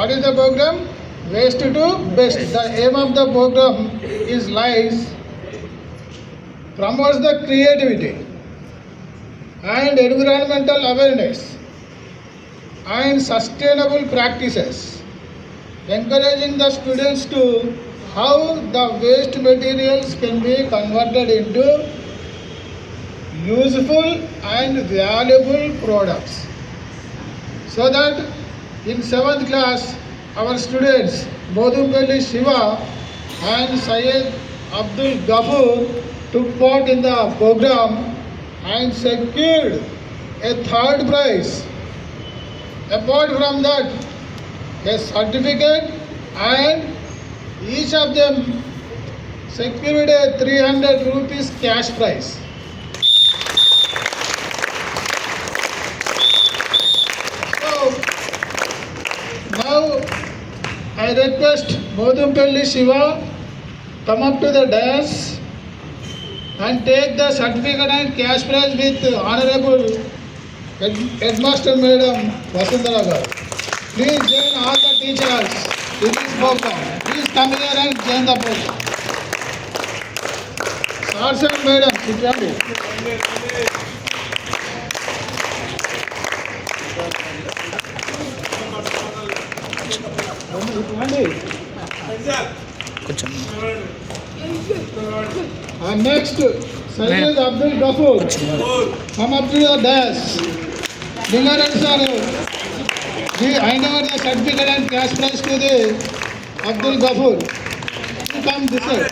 What is the program? Waste to best. The aim of the program is lies promotes the creativity and environmental awareness and sustainable practices, encouraging the students to how the waste materials can be converted into useful and valuable products. So that in 7th class, our students Bodumpelli Shiva and Syed Abdul Ghafoor took part in the program and secured a third prize. Apart from that, a certificate, and each of them secured a 300 rupees cash prize. So now I request Bodumpelli Shiva come up to the dais and take the certificate and cash prize with Honorable Headmaster Madam Vasundhara Garu. Please join all the teachers in this program. Please come here and join the program. Sir and Madam, sit down. And next, Syed Abdul Ghafoor, come up to the dais. Dingaran sir, we hand over the certificate and cash prize to the Abdul Ghafoor. You come this way.